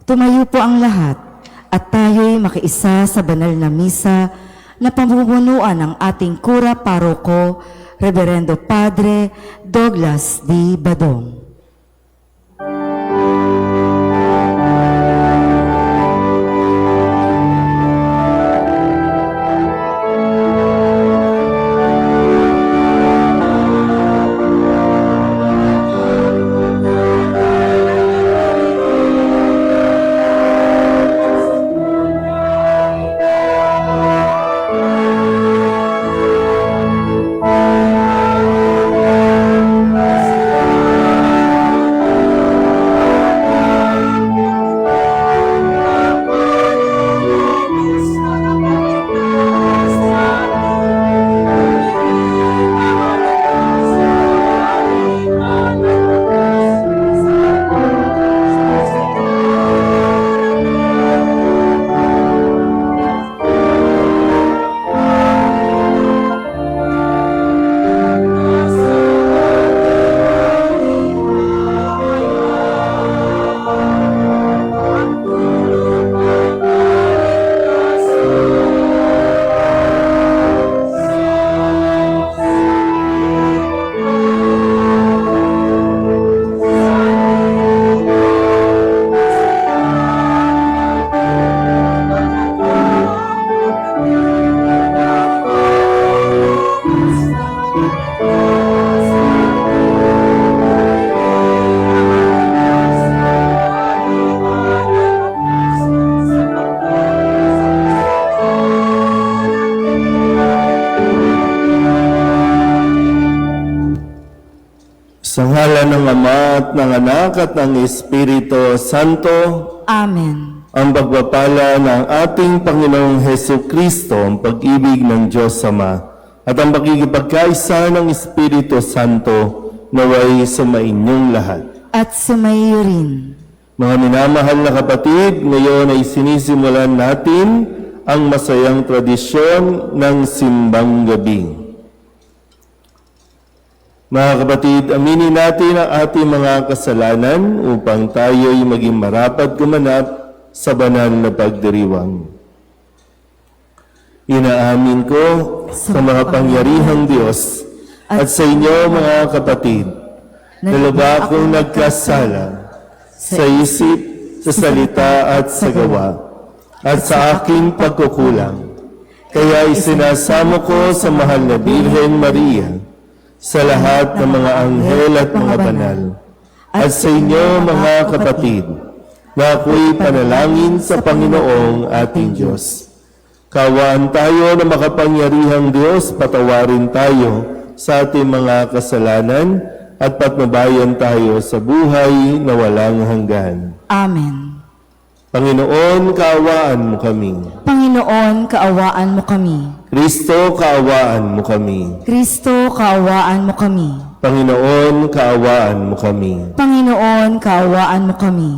Tumayo po ang lahat at tayo'y makiisa sa banal na misa na pamumunuan ng ating kura paroko, Reverendo Padre Douglas D. Badong. Sa ngalan ng Ama at ng Anak at ng Espiritu Santo, Amen. ang pagpapala ng ating Panginoong Hesus Kristo, ang pag-ibig ng Diyos Ama, at ang pagkikipagkaisa ng Espiritu Santo naway sumainyong lahat. At sumayo rin. Mga minamahal na kapatid, ngayon ay sinisimulan natin ang masayang tradisyon ng Simbang Gabi. Mga kapatid, aminin natin ang ating mga kasalanan upang tayo'y maging marapat gumanap sa banal na pagdiriwang. Inaamin ko sa mga pangyarihang Diyos at sa inyo mga kapatid, na lubha akong nagkasala sa isip, sa salita at sa gawa, at sa aking pagkukulang. Kaya isinasamo ko sa mahal na Birhen Maria, sa lahat ng mga anghel at mga banal, at sa inyo mga kapatid, na ako'y panalangin sa Panginoong ating Diyos. Kawaan tayo na makapangyarihang Diyos, patawarin tayo sa ating mga kasalanan at patnubayan tayo sa buhay na walang hanggan. Amen. Panginoon, kaawaan mo kami. Panginoon, kaawaan mo kami. Kristo, kaawaan mo kami. Kristo, kaawaan mo kami. Panginoon, kaawaan mo kami. Panginoon, kaawaan mo kami.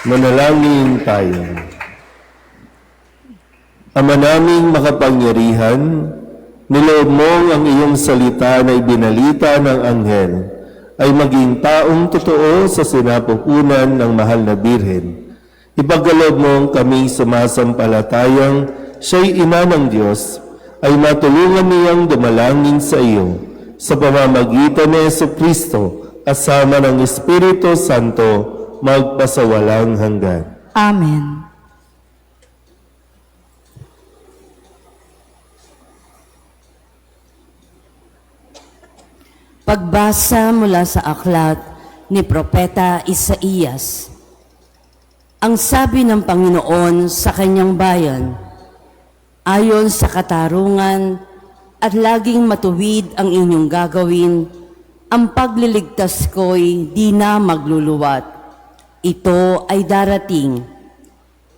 Manalangin tayo. Ama naming makapangyarihan, niloob mo ang iyong salita na ibinalita ng anghel ay maging taong totoo sa sinapupunan ng mahal na Birhen. Ipagkaloob mo kaming sumasampalatayang siya'y ina ng Diyos, ay matulungan niyang dumalangin sa iyo sa pamamagitan ni Jesucristo kasama ng Espiritu Santo magpasawalang hanggan. Amen. Pagbasa mula sa aklat ni Propeta Isaías. Ang sabi ng Panginoon sa kanyang bayan, ayon sa katarungan at laging matuwid ang inyong gagawin, ang pagliligtas ko'y di na magluluwat. Ito ay darating.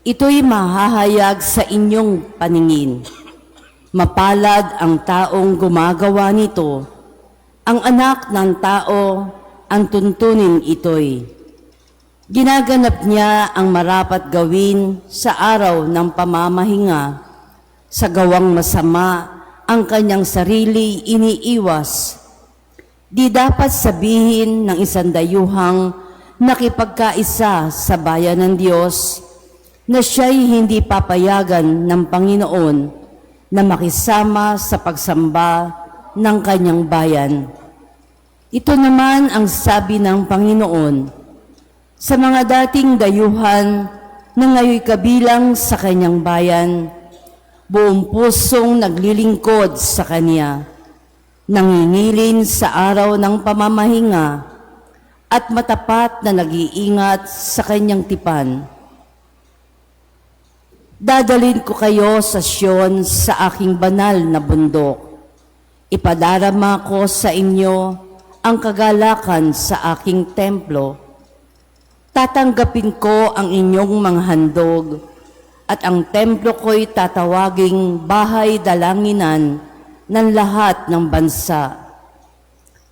Ito'y mahahayag sa inyong paningin. Mapalad ang taong gumagawa nito. Ang anak ng tao, ang tuntunin ito'y. Ginaganap niya ang marapat gawin sa araw ng pamamahinga. Sa gawang masama, ang kanyang sarili iniiwas. Di dapat sabihin ng isang dayuhang nakipagkaisa sa bayan ng Diyos na siya'y hindi papayagan ng Panginoon na makisama sa pagsamba ng kanyang bayan. Ito naman ang sabi ng Panginoon sa mga dating dayuhan na ngayoy kabilang sa kanyang bayan, buong pusong naglilingkod sa kanya, nangingilin sa araw ng pamamahinga at matapat na nag-iingat sa kanyang tipan. Dadalhin ko kayo sa Siyon sa aking banal na bundok. Ipadarama ko sa inyo ang kagalakan sa aking templo. Tatanggapin ko ang inyong mga handog at ang templo ko'y tatawaging bahay dalanginan ng lahat ng bansa.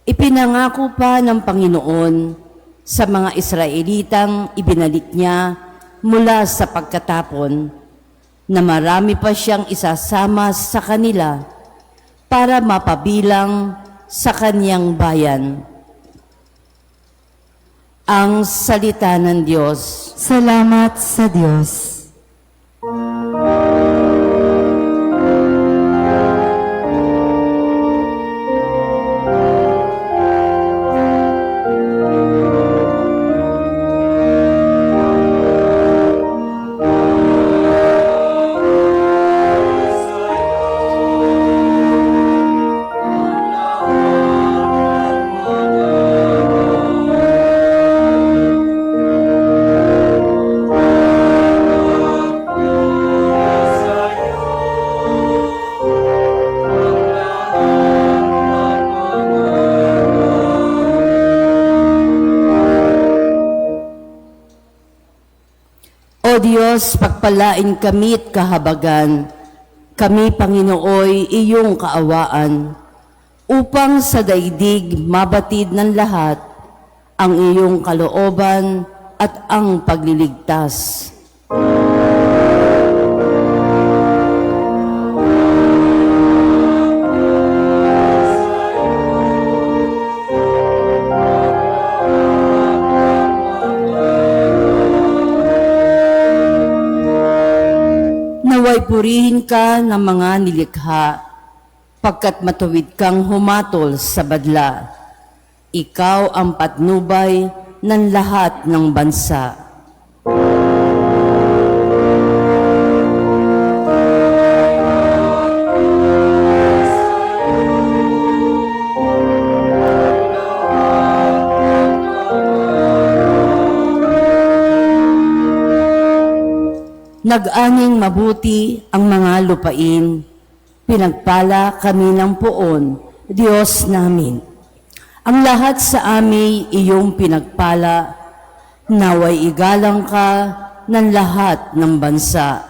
Ipinangako pa ng Panginoon sa mga Israelitang ibinalik niya mula sa pagkatapon na marami pa siyang isasama sa kanila para mapabilang sa kaniyang bayan. Ang salita ng Diyos. Salamat sa Diyos. O Diyos, pagpalain kami't kahabagan, kami, Panginooy, iyong kaawaan, upang sa daigdig mabatid ng lahat ang iyong kalooban at ang pagliligtas. Naway purihin ka ng mga nilikha, pagkat matuwid kang humatol sa badla. Ikaw ang patnubay ng lahat ng bansa. Nag-aning mabuti ang mga lupain, pinagpala kami ng poon, Diyos namin. Ang lahat sa amin iyong pinagpala, naway igalang ka ng lahat ng bansa.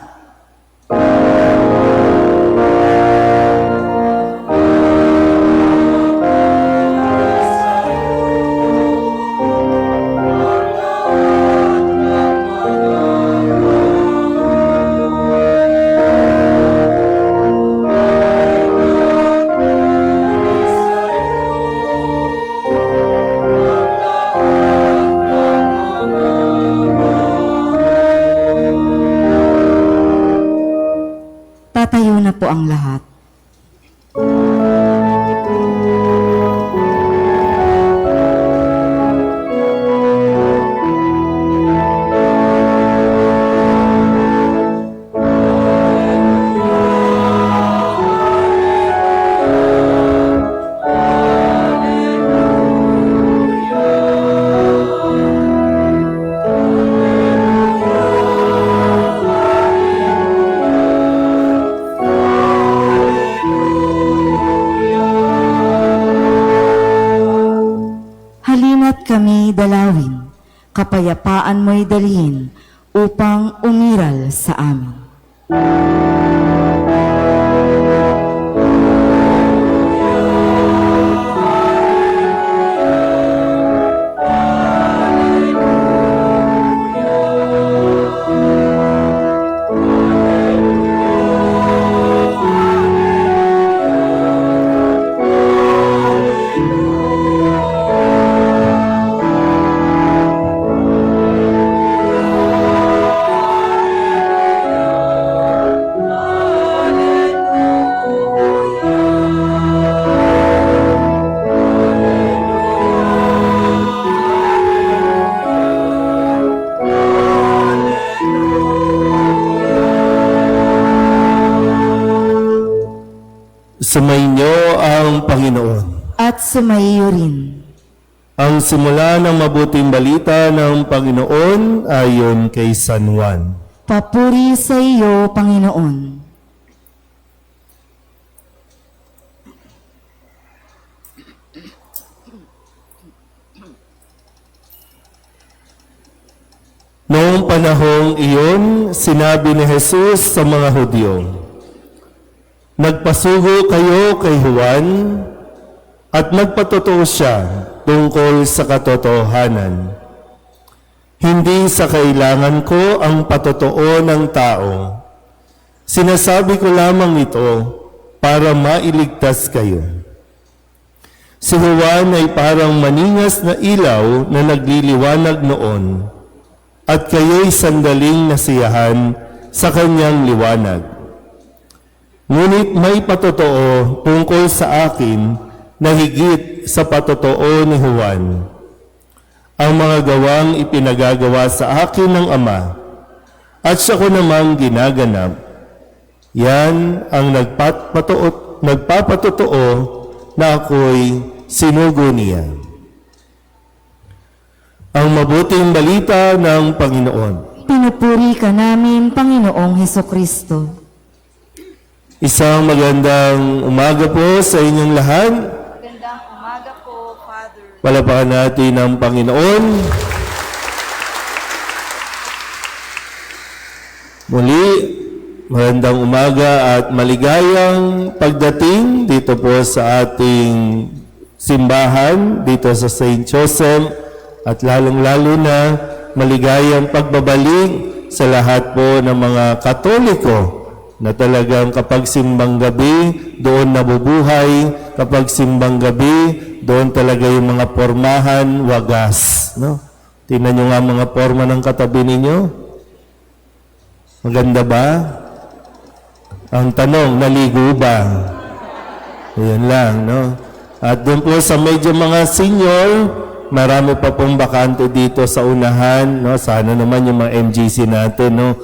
Halina't kami dalawin, kapayapaan mo'y dalhin, upang umiral sa amin. Sumainyo ang Panginoon. At sumaiyo rin. Ang simula ng mabuting balita ng Panginoon ayon kay San Juan. Papuri sa iyo, Panginoon. Noong panahong iyon, sinabi ni Jesus sa mga Hudyo, "Nagpasugo kayo kay Juan at magpatotoo siya tungkol sa katotohanan. Hindi sa kailangan ko ang patotoo ng tao. Sinasabi ko lamang ito para mailigtas kayo. Si Juan ay parang maningas na ilaw na nagliliwanag noon, at kayo'y sandaling nasiyahan sa kanyang liwanag. Ngunit may patotoo tungkol sa akin na higit sa patotoo ni Juan. Ang mga gawang ipinagagawa sa akin ng Ama, at siya ko namang ginaganap. Yan ang nagpapatotoo na ako'y sinugo niya." Ang mabuting balita ng Panginoon. Pinupuri ka namin, Panginoong Hesukristo. Isang magandang umaga po sa inyong lahat. Magandang umaga po, Father. Palapakan natin ang Panginoon. Muli, magandang umaga at maligayang pagdating dito po sa ating simbahan, dito sa St. Joseph, at lalong-lalo na maligayang pagbabalik sa lahat po ng mga Katoliko na talagang kapag simbang gabi, doon nabubuhay, kapag simbang gabi, doon talaga yung mga pormahan, wagas. No? Tingnan nyo nga mga porma ng katabi ninyo. Maganda ba? Ang tanong, naligo ba? Ayan lang, no? At doon po sa medyo mga senior, marami pa pong bakante dito sa unahan, no? Sana naman yung mga MGC natin, no?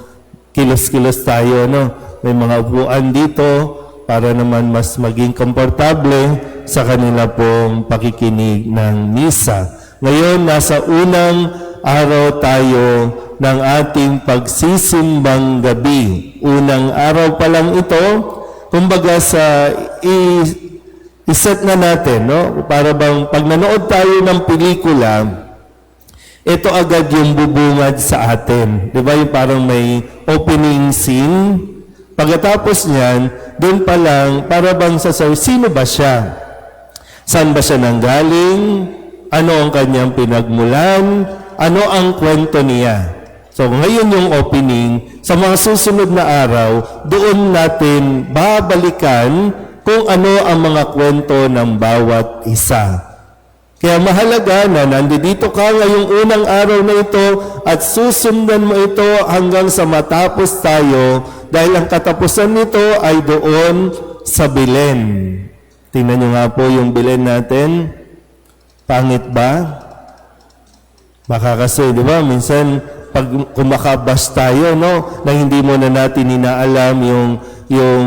Kilos-kilos tayo, no? May mga upuan dito para naman mas maging komportable sa kanila pong pakikinig ng misa. Ngayon, nasa unang araw tayo ng ating pagsisimbang gabi. Unang araw pa lang ito, kumbaga sa iset na natin, no? Para bang pag nanood tayo ng pelikula, ito agad yung bubungad sa atin. Di ba yung parang may opening scene? Pagkatapos niyan, doon pa lang, para bang sasabi, sino ba siya? Saan ba siya nanggaling? Ano ang kanyang pinagmulan? Ano ang kwento niya? So ngayon yung opening, sa mga susunod na araw, doon natin babalikan kung ano ang mga kwento ng bawat isa. Kaya mahalaga na nandito ka ngayong unang araw na ito at susundan mo ito hanggang sa matapos tayo dahil ang katapusan nito ay doon sa Belen. Tingnan nyo nga po yung Belen natin. Pangit ba? Baka kasi, di ba, minsan pag kumakabas tayo, no, na hindi mo na natin inaalam yung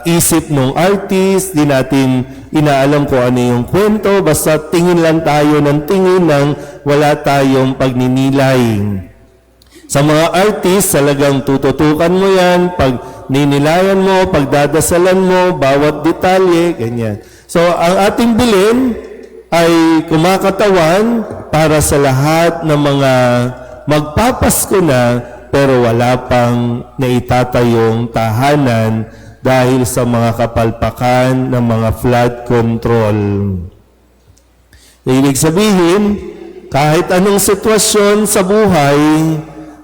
isip ng artist, di natin inaalam kung ano yung kwento, basta tingin lang tayo ng tingin ng wala tayong pagninilay. Sa mga artist, talagang tututukan mo yan, pag ninilayan mo, pagdadasalan mo, bawat detalye, ganyan. So, ang ating bilin ay kumakatawan para sa lahat ng mga magpapasko na pero wala pang naitatayong tahanan dahil sa mga kapalpakan ng mga flood control. Ibig sabihin, kahit anong sitwasyon sa buhay,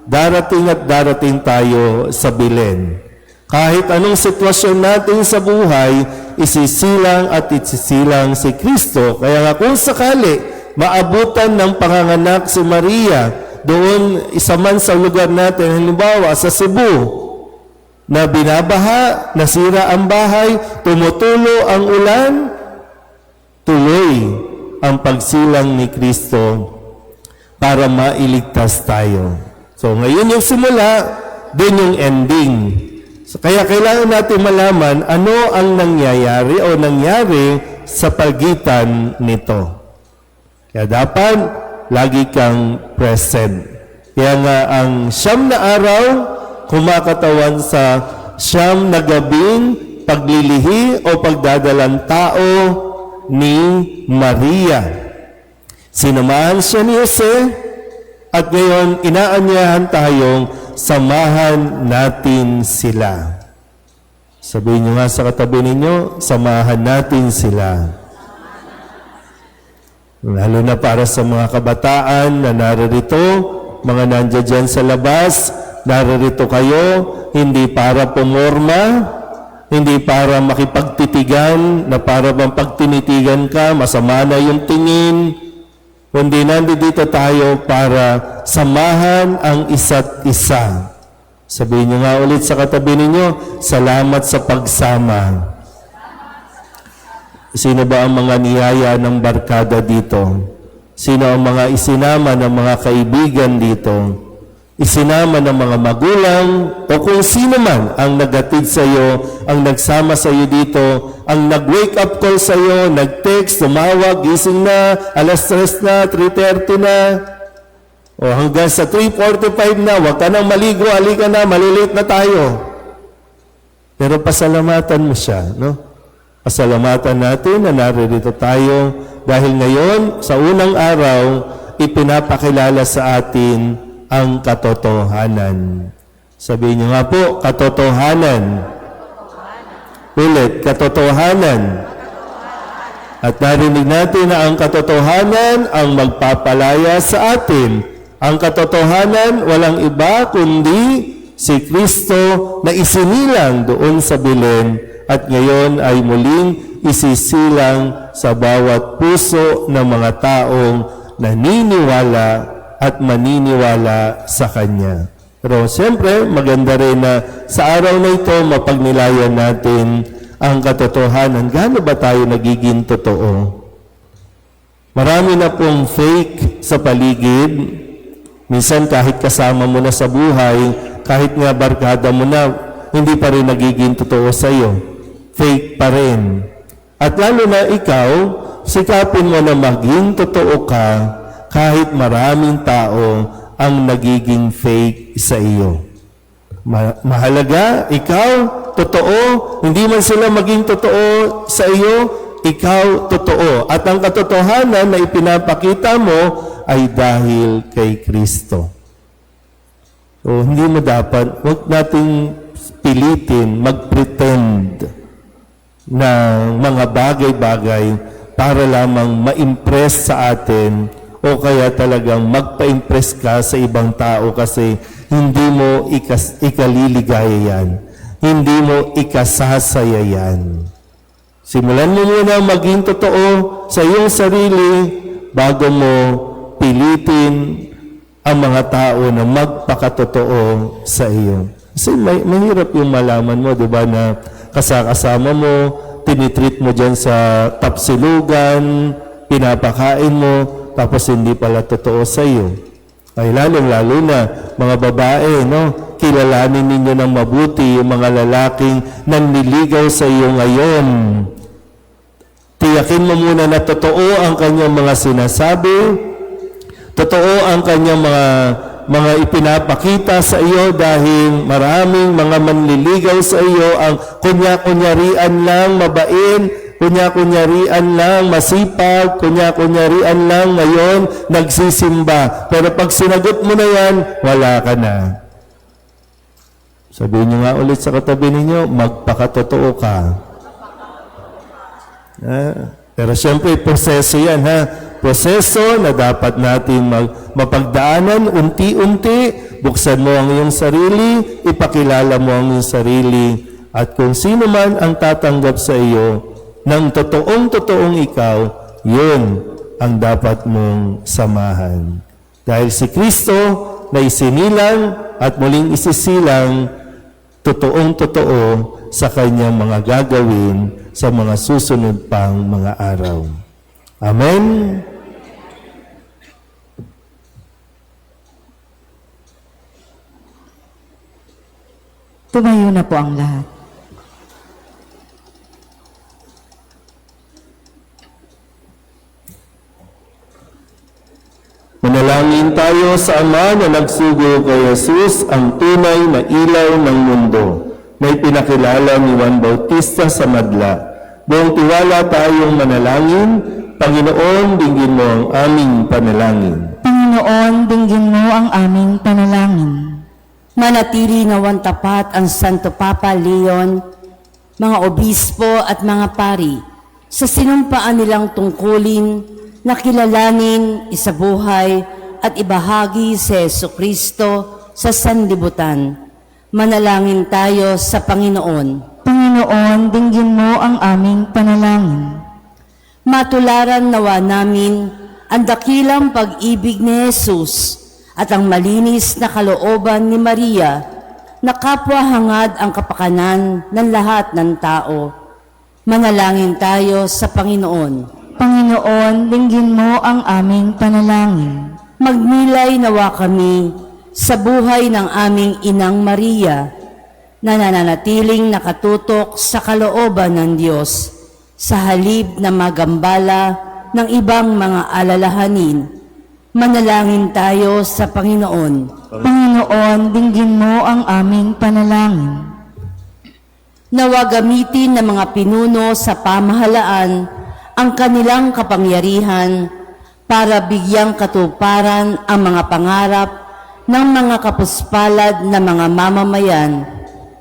darating at darating tayo sa Belen. Kahit anong sitwasyon natin sa buhay, isisilang at isisilang si Kristo. Kaya nga kung sakali, maabutan ng panganganak si Maria, doon isa man sa lugar natin, halimbawa sa Cebu, na binabaha, nasira ang bahay, tumutulo ang ulan, tuloy ang pagsilang ni Kristo para mailigtas tayo. So ngayon yung simula, din yung ending. So, kaya kailangan natin malaman ano ang nangyayari o nangyari sa pagitan nito. Kaya dapat lagi kang present. Kaya nga ang siyam na araw, kumakatawan sa siyam na gabing paglilihi o pagdadalang tao ni Maria. Sinamahan siya ni Jose at ngayon inaanyahan tayong samahan natin sila. Sabihin nyo nga sa katabi ninyo, samahan natin sila. Lalo na para sa mga kabataan na naririto, mga nandiyan dyan sa labas, naririto kayo, hindi para pumorma, hindi para makipagtitigan, na para bang pagtinitigan ka, masama na yung tingin, kundi nandito tayo para samahan ang isa't isa. Sabihin nyo nga ulit sa katabi ninyo, salamat sa pagsama. Sino ba ang mga niyaya ng barkada dito? Sino ang mga isinama ng mga kaibigan dito? Isinama ng mga magulang o kung sino man ang nagatid sa iyo, ang nagsama sa iyo dito, ang nag-wake up call sa iyo, nag-text, tumawag, gising na, alas 3 na, 3:30 na, o hanggang sa 3:45 na, huwag ka nang maligo, halika na, malilate na tayo. Pero pasalamatan mo siya, no? Pasalamatan natin na naririto tayo dahil ngayon, sa unang araw, ipinapakilala sa atin ang katotohanan. Sabihin niyo nga po, katotohanan. Ulit, katotohanan. At narinig natin na ang katotohanan ang magpapalaya sa atin. Ang katotohanan walang iba kundi si Kristo na isinilang doon sa Belen at ngayon ay muling isisilang sa bawat puso ng mga taong naniniwala at maniniwala sa Kanya. Pero siyempre, maganda rin na sa araw na ito, mapagnilayan natin ang katotohanan. Gaano ba tayo nagiging totoo? Marami na pong fake sa paligid. Minsan kahit kasama mo na sa buhay, kahit nga barkada mo na, hindi pa rin nagiging totoo sa iyo. Fake pa rin. At lalo na ikaw, sikapin mo na maging totoo ka kahit maraming tao ang nagiging fake sa iyo. Mahalaga, ikaw, totoo, hindi man sila maging totoo sa iyo, ikaw, totoo. At ang katotohanan na ipinapakita mo ay dahil kay Kristo. So, hindi mo dapat, huwag nating pilitin, mag-pretend na mga bagay-bagay para lamang ma-impress sa atin o kaya talagang magpa-impress ka sa ibang tao kasi hindi mo ikaliligaya yan. Hindi mo ikasasaya yan. Simulan mo muna maging totoo sa iyong sarili bago mo pilitin ang mga tao na magpakatotoo sa iyo. Kasi mahirap yung malaman mo, di ba, na kasama mo, tinitreat mo dyan sa tapsilugan, pinapakain mo, tapos hindi pala totoo sa iyo. Ay lalong-lalo na, mga babae, no? Kilalanin ninyo ng mabuti yung mga lalaking nanliligaw sa iyo ngayon. Tiyakin mo muna na totoo ang kanyang mga sinasabi, totoo ang kanyang mga ipinapakita sa iyo dahil maraming mga manliligaw sa iyo ang kunya-kunyarian lang mabain, kunya-kunyarian lang masipag, kunya-kunyarian lang ngayon nagsisimba. Pero pag sinagot mo na yan, wala ka na. Sabihin niyo nga ulit sa katabi ninyo, magpakatotoo ka. Pero siyempre, proseso yan, ha? Proseso na dapat natin mapagdaanan unti-unti. Buksan mo ang iyong sarili, ipakilala mo ang iyong sarili, at kung sino man ang tatanggap sa iyo ng totoong ikaw, yun ang dapat mong samahan. Dahil si Kristo na isinilang at muling isisilang, totoong-totoo sa kanyang mga gagawin sa mga susunod pang mga araw. Amen? Tumayo na po ang lahat. Manalangin tayo sa Ama na nagsugo kay Jesus, ang tunay na ilaw ng mundo, na ipinakilala ni Juan Bautista sa madla. Buong tiwala tayong manalangin. Panginoon, dinggin mo ang aming panalangin. Panginoon, dinggin mo ang aming panalangin. Manatili nawan tapat ang Santo Papa Leon, mga obispo at mga pari, sa sinumpaan nilang tungkulin na kilalanin, isabuhay at ibahagi si Jesucristo sa sanlibutan. Manalangin tayo sa Panginoon. Panginoon, dinggin mo ang aming panalangin. Matularan nawa namin ang dakilang pag-ibig ni Jesus at ang malinis na kalooban ni Maria na kapwa hangad ang kapakanan ng lahat ng tao. Manalangin tayo sa Panginoon. Panginoon, dinggin mo ang aming panalangin. Magnilay nawa kami sa buhay ng aming Inang Maria na nananatiling nakatutok sa kalooban ng Diyos sa halip na magambala ng ibang mga alalahanin. Manalangin tayo sa Panginoon. Panginoon, dinggin mo ang aming panalangin. Nawa gamitin ng mga pinuno sa pamahalaan ang kanilang kapangyarihan para bigyang katuparan ang mga pangarap ng mga kapuspalad na mga mamamayan.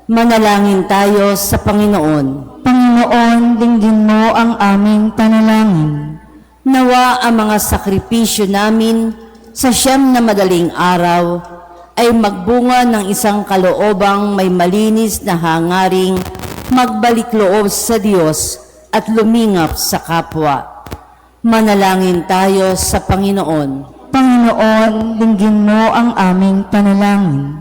Manalangin tayo sa Panginoon. Panginoon, dinggin mo ang aming panalangin. Nawa ang mga sakripisyo namin sa 9 na madaling araw ay magbunga ng isang kaloobang may malinis na hangaring magbalik loob sa Diyos at lumingap sa kapwa. Manalangin tayo sa Panginoon. Panginoon, dinggin mo ang aming panalangin.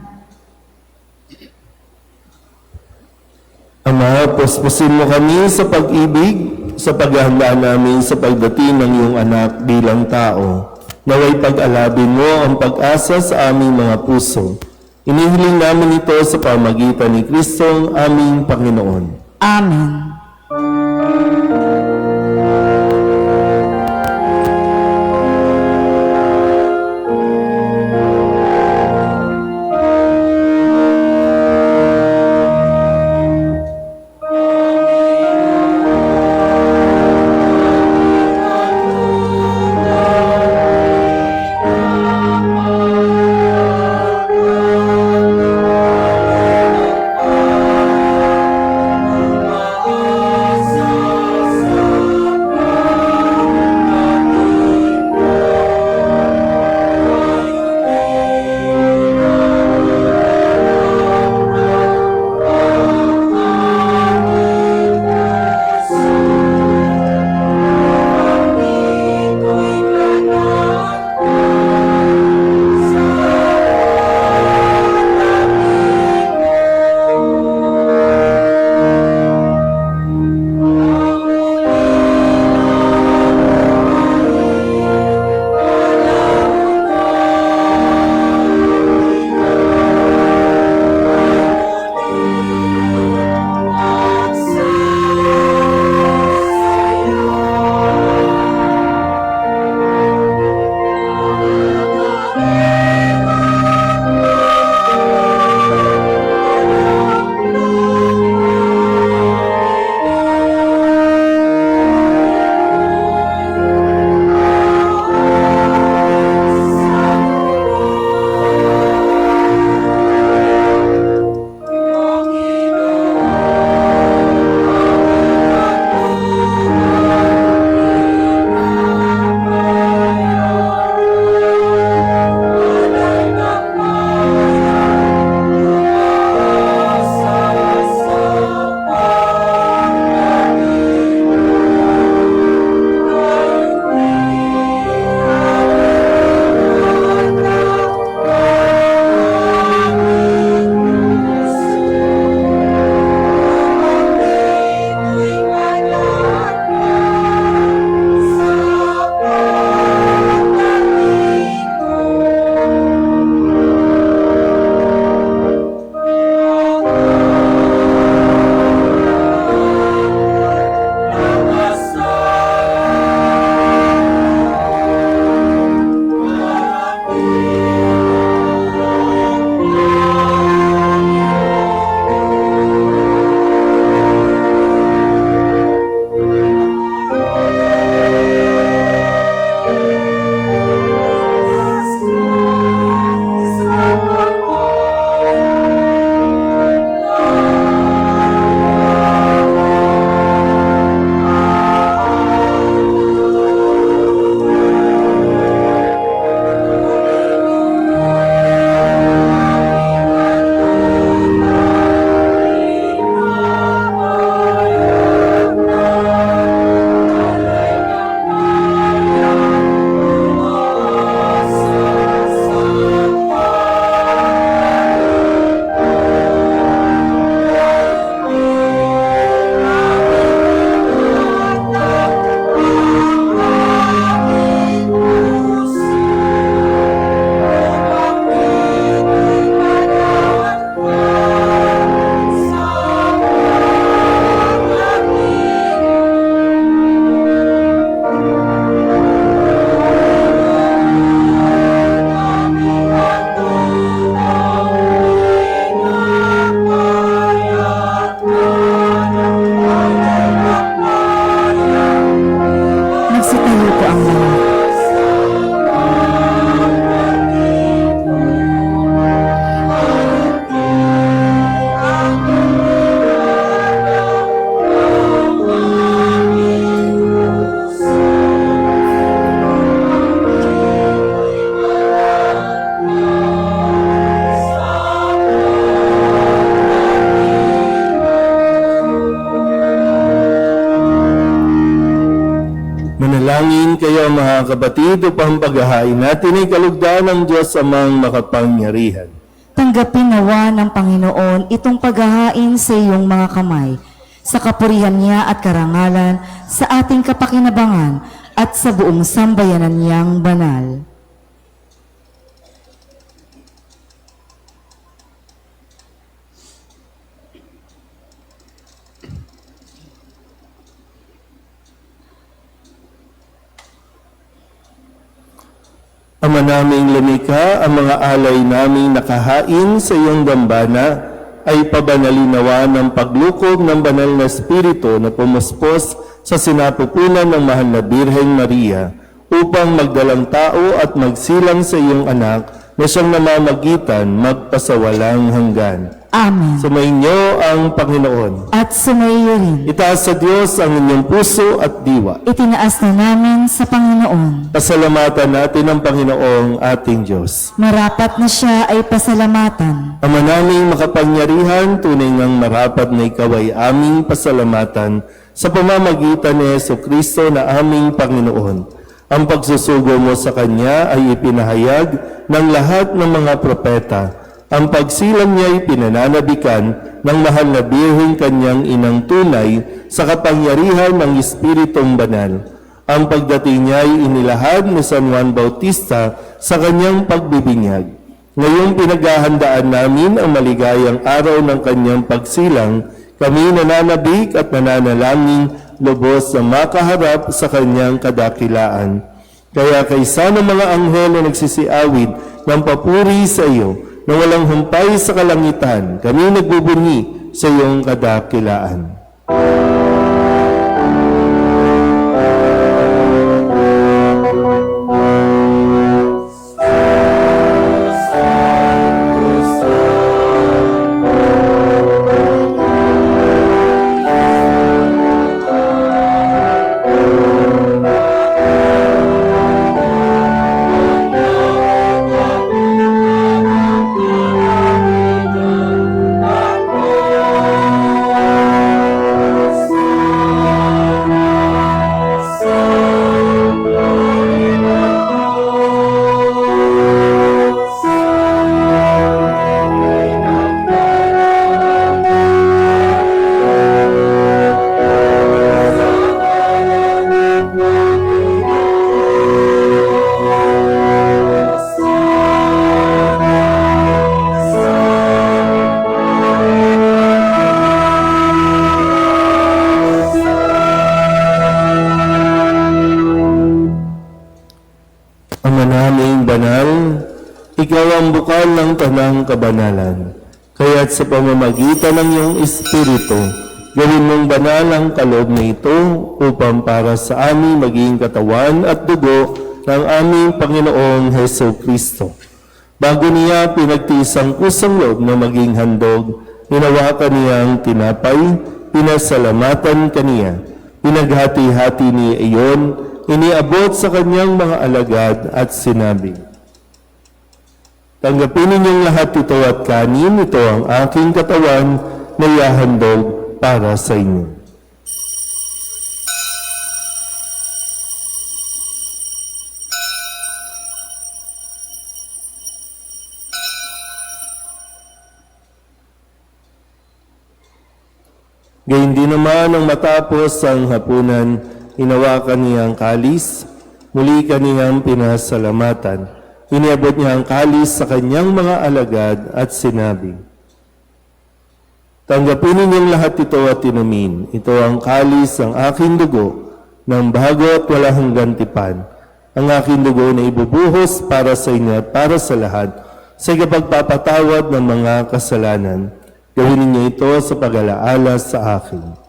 Ama, puspusin mo kami sa pag-ibig, sa paghahanda namin sa pagdating ng iyong anak bilang tao. Naway pag-alabin mo ang pag-asa sa aming mga puso. Inihiling namin ito sa pamagitan ni Kristong aming Panginoon. Amen. Manalangin kayo mga kapatid upang paghahain natin ay kalugdan ng Diyos amang makapangyarihan. Tanggapin nawa ng Panginoon itong paghahain sa iyong mga kamay, sa kapurihan niya at karangalan, sa ating kapakinabangan at sa buong sambayanan niyang banal. Ama naming lumikha, ang mga alay naming nakahain sa iyong dambana ay pabanalinawa ng paglukob ng banal na Espiritu na pumuspos sa sinapupunan ng mahal na Birheng Maria upang magdalang tao at magsilang sa iyong anak na siyang namamagitan magpasawalang hanggan. Amen. Sumainyo ang Panginoon. At sumaiyo rin. Itaas sa Diyos ang inyong puso at diwa. Itinaas na namin sa Panginoon. Pasalamatan natin ang Panginoong ating Diyos. Marapat na siya ay pasalamatan. Ama naming makapangyarihan, tunay ngang marapat na ikaw ay aming pasalamatan sa pamamagitan ni Jesucristo na aming Panginoon. Ang pagsusugo mo sa Kanya ay ipinahayag ng lahat ng mga propeta. Ang pagsilang niya ay pinananabikan ng mahal na Birheng Kanyang inang tunay sa kapangyarihan ng Espiritong Banal. Ang pagdating niya ay inilahad ni San Juan Bautista sa kanyang pagbibinyag. Ngayong pinaghahandaan namin ang maligayang araw ng kanyang pagsilang, kami nananabik at nananalangin lubos na makaharap sa kanyang kadakilaan. Kaya kaysa ng mga anghel na nagsisiawid ng papuri sa iyo, na walang humpay sa kalangitan, kami nagbubunyi sa iyong kadakilaan. Ama naming banal, ikaw ang bukal ng tanang kabanalan. Kaya't sa pamamagitan ng iyong Espiritu, gawin mong banal ang kaloob na ito upang para sa amin maging katawan at dugo ng aming Panginoong Heso Kristo. Bago niya pinagtiis ang kusang loob na maging handog, hinawakan niyang tinapay, pinasalamatan kaniya, pinaghati-hati niya iyon, iniabot sa kanyang mga alagad at sinabi, tanggapin ninyong lahat ito at kanin, ito ang aking katawan na ihahandog para sa inyo. Gayun din naman nang matapos ang hapunan, hinawakan niya ang kalis, muli kaniyang pinasalamatan. Iniabot niya ang kalis sa kanyang mga alagad at sinabi, tanggapin ninyong lahat ito at inumin. Ito ang kalis ng aking dugo, ng bago at wala hanggang tipan. Ang aking dugo na ibubuhos para sa inyo at para sa lahat, sa ikapagpapatawad ng mga kasalanan. Gawin ninyo ito sa pag-alaala sa akin.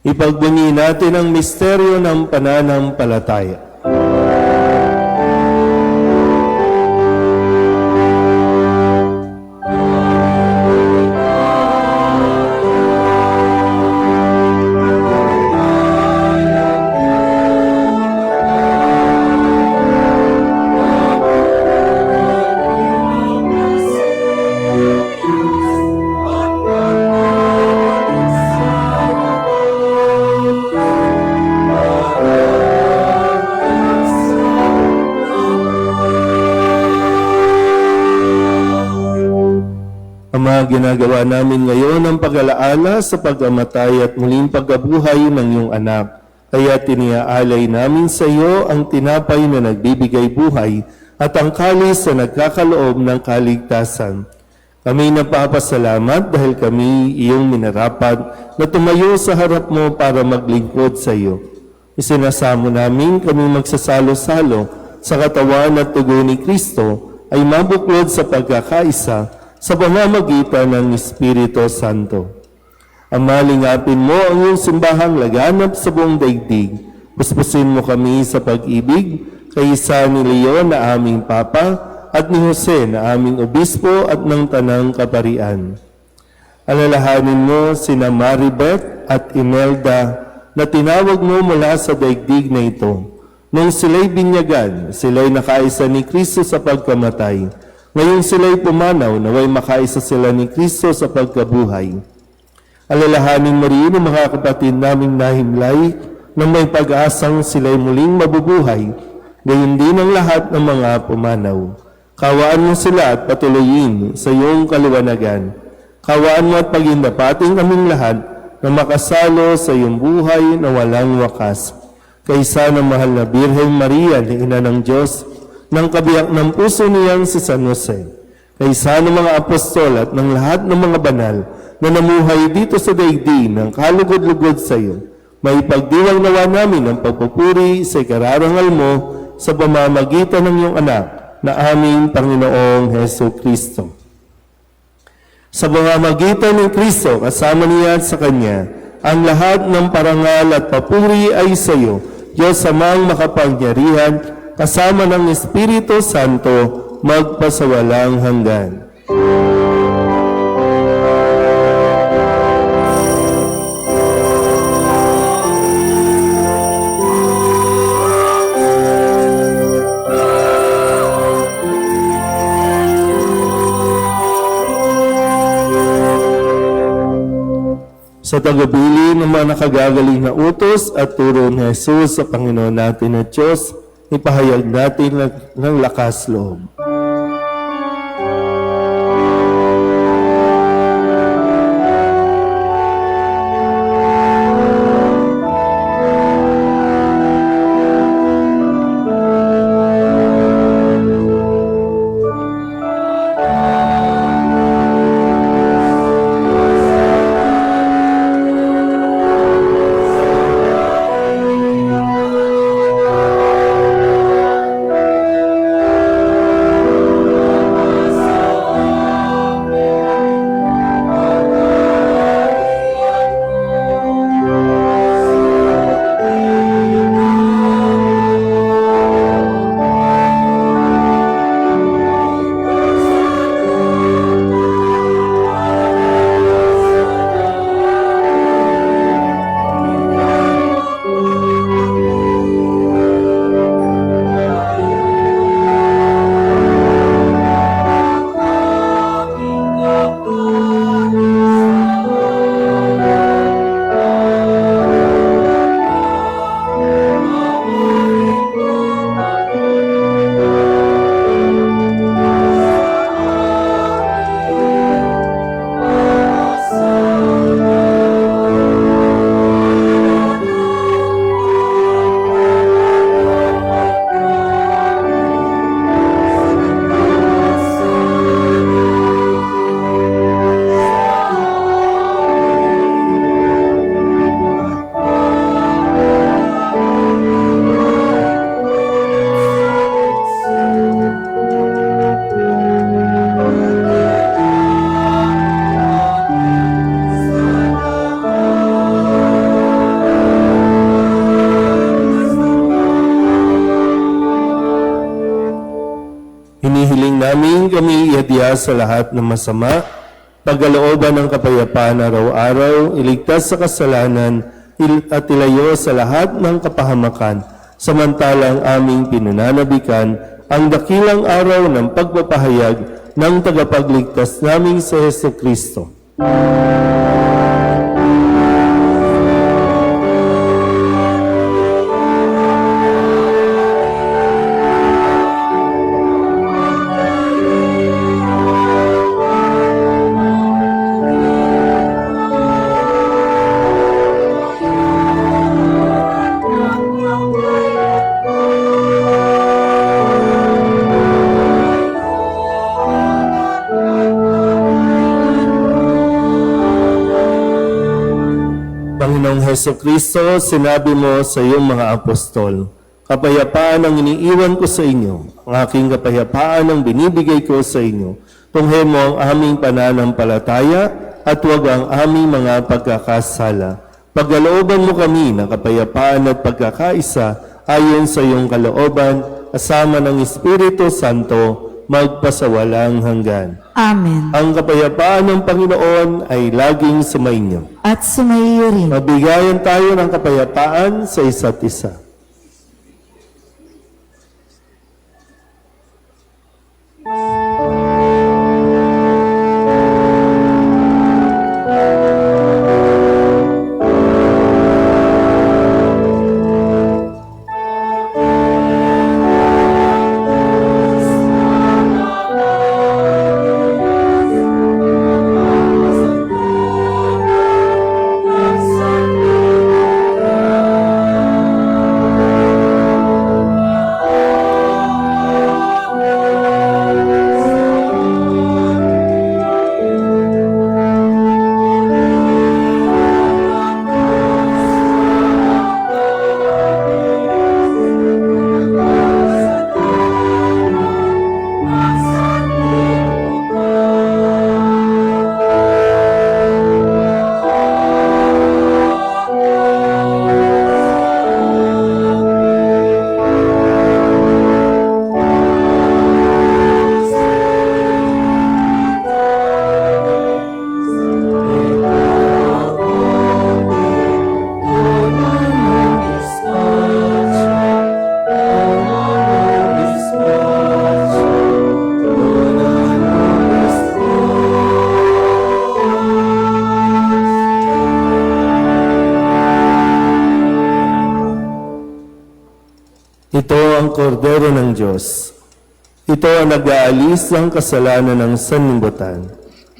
Ipagbunyi natin ang misteryo ng pananampalataya. ginagawa namin ngayon ang pag-alaala sa pagkamatay at muling pagkabuhay ng iyong anak. Kaya tiniaalay namin sa iyo ang tinapay na nagbibigay buhay at ang kalis na nagkakaloob ng kaligtasan. Kami napapasalamat dahil kami iyong minarapat na tumayo sa harap mo para maglingkod sa iyo. Isinasamo namin kami magsasalo-salo sa katawan at tugo ni Kristo ay mabuklod sa pagkakaisa sa pamamagitan ng Espiritu Santo. Ama, lingapin mo ang iyong simbahang laganap sa buong daigdig. Puspusin mo kami sa pag-ibig kay isa ni Leon na aming Papa at ni Jose na aming Obispo at ng Tanang Kaparian. Alalahanin mo sina Maribeth at Imelda na tinawag mo mula sa daigdig na ito. Nung sila'y binyagan, sila'y nakaisa ni Kristo sa pagkamatay. Ngayong sila'y pumanaw, naway makaisa sila ni Kristo sa pagkabuhay. Alalahanin mo rin ang mga kapatid naming nahimlay na may pag-asang sila'y muling mabubuhay, gayon din ang lahat ng mga pumanaw. Kawaan mo sila at patuloyin sa iyong kaliwanagan. Kawaan mo at pagindapating kaming lahat na makasalo sa iyong buhay na walang wakas. Kaysa ng mahal na Birheng Maria, ni Ina ng Diyos, ng kabiyak ng puso niyang si San Jose, kaysa ng mga apostol at ng lahat ng mga banal na namuhay dito sa daigdig ng kalugod-lugod sa iyo, may pagdiwang nawa namin ang pagpupuri sa ikararangal mo sa pamamagitan ng iyong anak na aming Panginoong Heso Kristo. Sa pamamagitan ng Kristo, kasama niya at sa Kanya, ang lahat ng parangal at papuri ay sa iyo, Diyos Amang makapangyarihan, kasama ng Espiritu Santo, magpasawalang hanggan. Sa tagabili ng mga nakagagaling na utos at turo ni Jesus sa Panginoon natin at Diyos, ipahayag natin ng lakas loob. Hinihiling namin kami iadya sa lahat ng masama, pagkalooban ng kapayapaan araw-araw, iligtas sa kasalanan, at ilayo sa lahat ng kapahamakan, samantalang aming pinananabikan ang dakilang araw ng pagpapahayag ng tagapagligtas naming sa Heso Kristo. Kristo, sinabi mo sa iyong mga apostol, kapayapaan ang iniiwan ko sa inyo, ang aking kapayapaan ang binibigay ko sa inyo. Tunghen mo ang aming pananampalataya at huwag ang aming mga pagkakasala. Pagkalooban mo kami ng kapayapaan at pagkakaisa ayon sa iyong kalooban, kasama ng Espiritu Santo, magpasawalang hanggan. Amen. Ang kapayapaan ng Panginoon ay laging sumainyo. At sumaiyo rin. Mabigayan tayo ng kapayapaan sa isa't isa. Ito ang kordero ng Diyos. Ito ang nag-aalis ng kasalanan ng sanlibutan.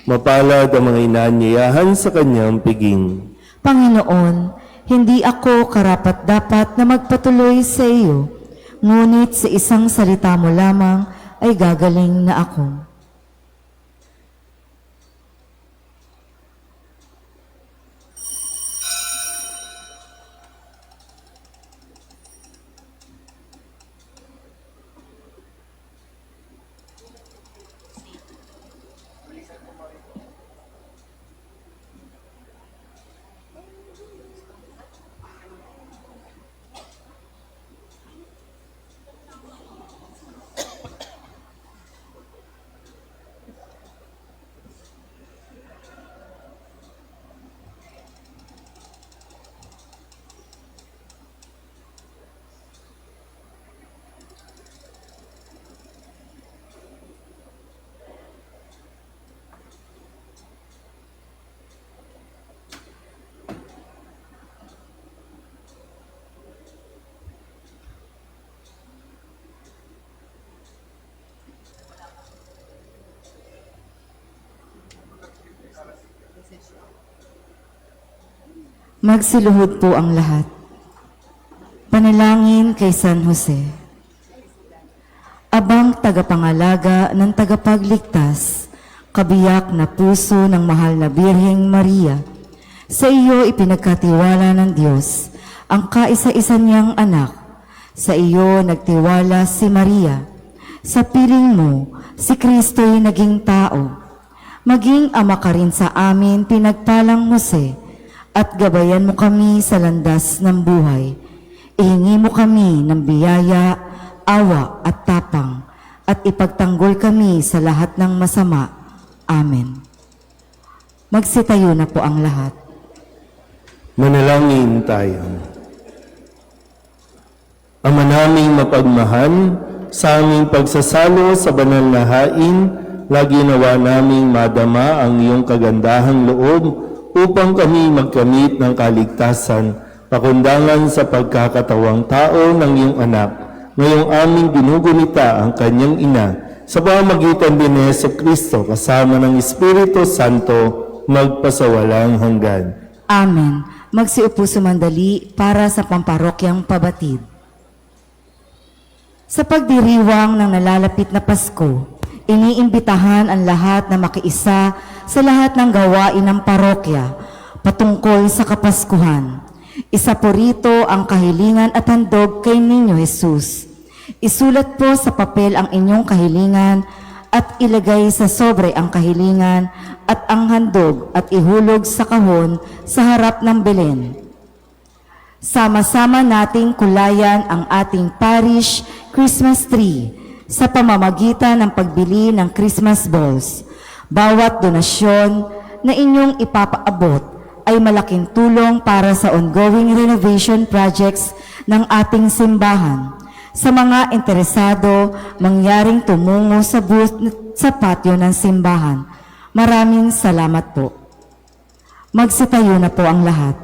Mapalad ang mga inaanyayahan sa kanyang piging. Panginoon, hindi ako karapat-dapat na magpatuloy sa iyo, ngunit sa isang salita mo lamang ay gagaling na ako. Magsiluhod po ang lahat. Panalangin kay San Jose. Abang tagapangalaga ng tagapagligtas, kabiyak na puso ng mahal na Birheng Maria, sa iyo ipinagkatiwala ng Diyos ang kaisa-isa niyang anak. Sa iyo nagtiwala si Maria. Sa piling mo, si Kristo'y naging tao. Maging ama ka rin sa amin, pinagpalang Jose, at gabayan mo kami sa landas ng buhay. Ihingi mo kami ng biyaya, awa at tapang, at ipagtanggol kami sa lahat ng masama. Amen. Magsitayo na po ang lahat. Manalangin tayo. Ama naming mapagmahal, sa aming pagsasalo sa banal na hain, lagi nawa naming madama ang iyong kagandahang loob upang kami magkamit ng kaligtasan, pakundangan sa pagkakatawang tao ng iyong anak, ngayong aming ginugunita ang kanyang ina, sa pamamagitan din ni Hesus Kristo kasama ng Espiritu Santo, magpasawalang hanggan. Amen. Magsiupo sumandali para sa pamparokyang pabatid. Sa pagdiriwang ng nalalapit na Pasko, iniimbitahan ang lahat na makiisa sa lahat ng gawain ng parokya patungkol sa Kapaskuhan. Isa po rito ang kahilingan at handog kay Niño Jesus. Isulat po sa papel ang inyong kahilingan at ilagay sa sobre ang kahilingan at ang handog at ihulog sa kahon sa harap ng Belen. Sama-sama nating kulayan ang ating parish Christmas tree sa pamamagitan ng pagbili ng Christmas balls. Bawat donasyon na inyong ipapaabot ay malaking tulong para sa ongoing renovation projects ng ating simbahan. Sa mga interesado, mangyaring tumungo sa booth sa patio ng simbahan. Maraming salamat po. Magsitayo na po ang lahat.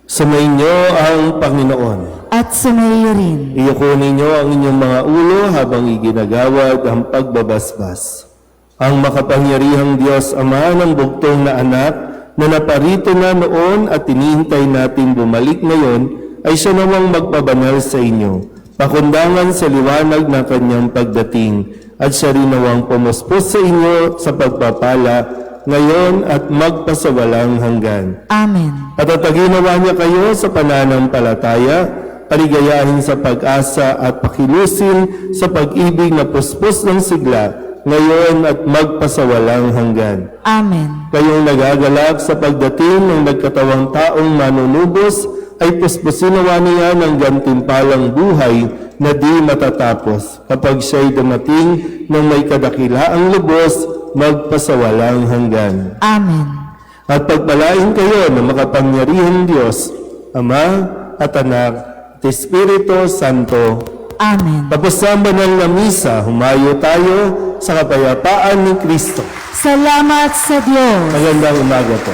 Sumayin niyo ang Panginoon. At sumayo rin. Iyuko ninyo ang inyong mga ulo habang iginagawad ang pagbabasbas. Ang makapangyarihang Diyos, Ama ng bugtong na anak, na naparito na noon at tinihintay natin bumalik ngayon, ay siya namang magpabanal sa inyo, pakundangan sa liwanag ng kanyang pagdating, at siya rin nawang pumuspos sa inyo sa pagpapala, ngayon at magpasawalang hanggan. Amen. At tataginawa niya kayo sa pananampalataya, paligayahin sa pag-asa at pakilusin sa pag-ibig na puspos ng sigla, ngayon at magpasawalang hanggan. Amen. Kayong nagagalak sa pagdating ng nagkatawang taong manunubos, ay puspusin nawa niya ng gantimpalang buhay na di matatapos kapag siya'y dumating ng may kadakilaang lubos, magpasawalang hanggan. Amen. At pagpalain kayo ng makapangyarihang Diyos, Ama at Anak at Espiritu Santo. Amen. Tapos sa banal na misa, humayo tayo sa kapayapaan ni Kristo. Salamat sa Diyos. Magandang umaga po.